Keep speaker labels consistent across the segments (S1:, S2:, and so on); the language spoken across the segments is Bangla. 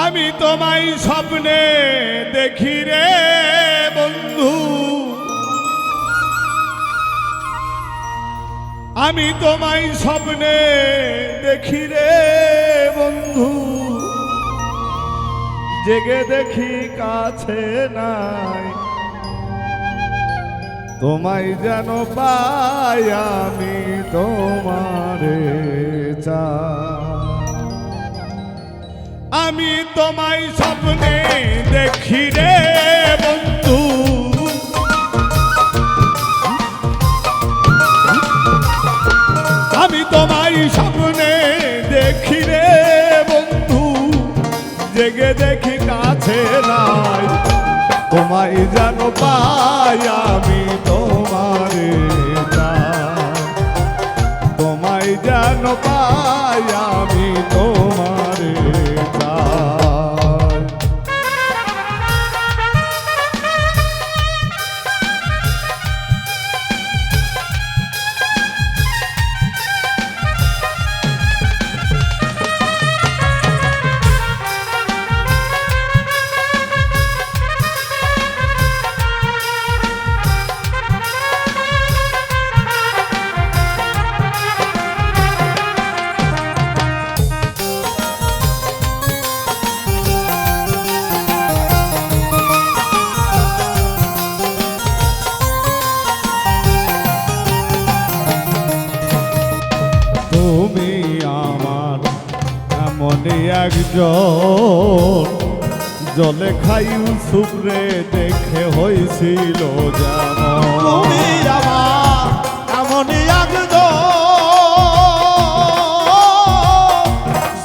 S1: আমি তোমায় স্বপ্নে দেখি রে বন্ধু, আমি তোমায় স্বপ্নে দেখি রে বন্ধু, জেগে দেখি কাছে নাই, তোমায় যেন পাই আমি তোমারে চাই। আমি তোমায় স্বপ্নে দেখি রে বন্ধু, আমি তোমায় স্বপ্নে দেখি রে বন্ধু, জেগে দেখি কাছে নাই, তোমায় যেন পাই আমি তোমারে চাই, তোমায় যেন পাই আমি তোমারে চাই। তুমি আমার এমনই একজন, জলে খাই সুপ্রে দেখে হয়েছিল যেমন।
S2: তুমি আমার এমনই একজন,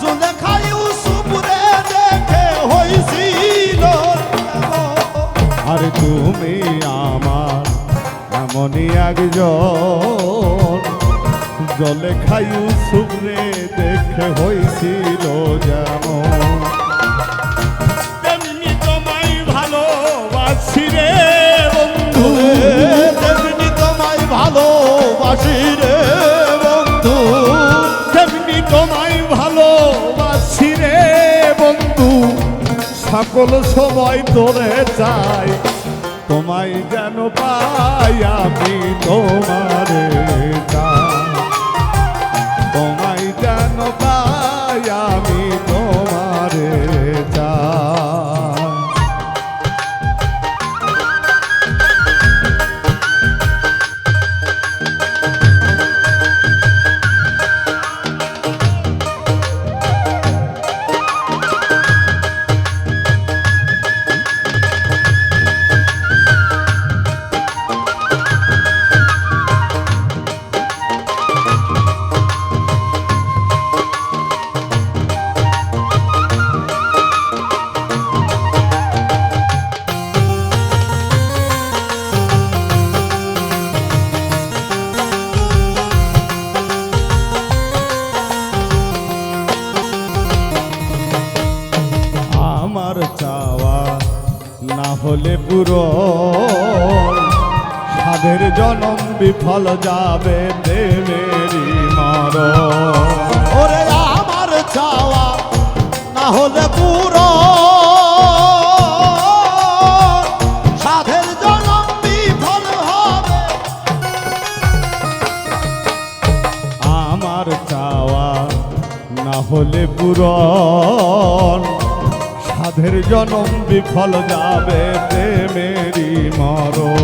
S2: জলে খাই সুপ্রে দেখে হয়েছিল যেমন।
S1: আর তুমি আমার এমনই একজন, জলে খাইউ সুপ্রে দেখে হয়েছিল যেমন। তেমনি তোমায় ভালোবাসি রে বন্ধু,
S2: তেমনি তোমায় ভালোবাসি রে বন্ধু,
S1: তেমনি তোমায় ভালোবাসি রে বন্ধু, সকল সময় তোরে চাই, তোমায় যেন পাই আমি তোমারে চাই, তোমায় যেন পাই আমি তোমারে চাই। আমার চাওয়া না হলে পুরো, সাধের জনম বিফল যাবে প্রেমেরই মরণ।
S2: ওরে আমার চাওয়া না হলে পুরো, সাধের জনম বিফল হবে।
S1: আমার চাওয়া না হলে পূরণ, সাধের জনম বিফল যাবে প্রেমেরই মরণ।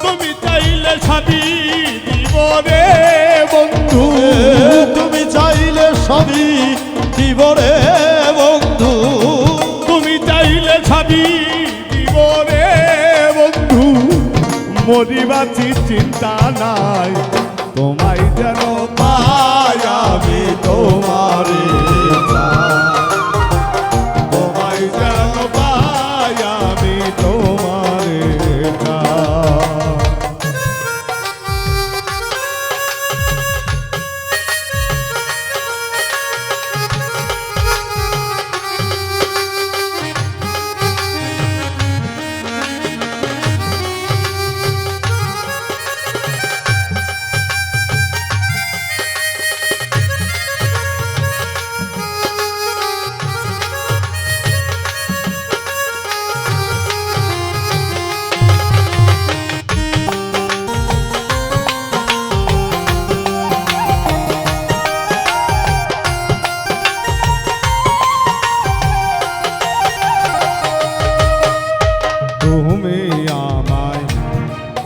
S1: তুমি চাইলে সবই দিব রে বন্ধু,
S2: তুমি চাইলে সবই দিব রে বন্ধু,
S1: তুমি চাইলে সবই দিব রে বন্ধু, মরিবাছি চিন্তা নাই, তোমায় যেন পাই আমি তোমারে চাই, তোমায় যেন পাই আমি তোমারে চাই।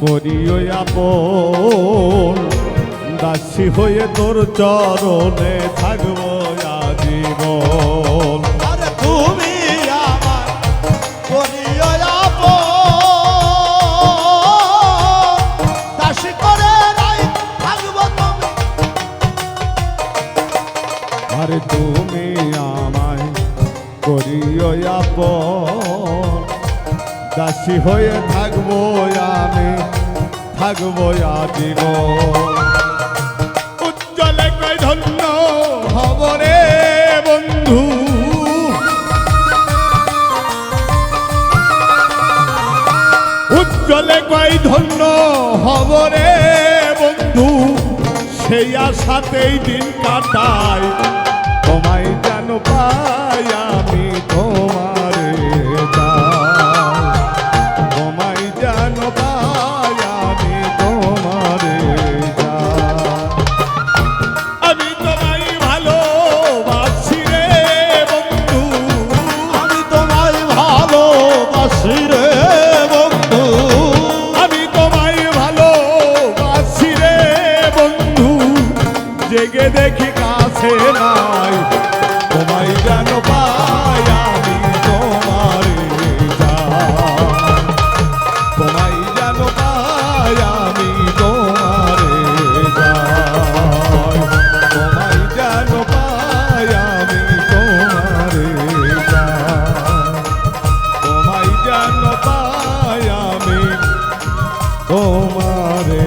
S1: করিও আপন দাসী হয়ে তোর চরণে থাকবো আজীবন।
S2: আরে তুমি আমার করিও আপন, দাসী করে রাই থাকবো তুমি।
S1: আরে তুমি আমায় করিও আপন দাসী হয়ে থাকবো আমি, থাকবো আজীবন। উজ্জ্বলে কই ধন্য হব রে বন্ধু, উজ্জ্বলে কই ধন্য হব রে বন্ধু, সেই আশাতেই দিন কাটাই তোমায় যেন পাই আমি তোমারে চাই, তোমায় যেন পাই আমি তোমারে চাই। আমি তোমায় ভালোবাসি রে বন্ধু,
S2: আমি তোমায় ভালোবাসি রে বন্ধু,
S1: আমি তোমায় ভালোবাসি রে বন্ধু, জেগে দেখি কাছে নাই তোমায় যেন পাই আমি তোমারে চাই, তোমায় যেন পাই আমি তোমারে চাই, তোমায় যেন পাই আমি তোমারে চাই, তোমায় যেন পাই আমি তোমারে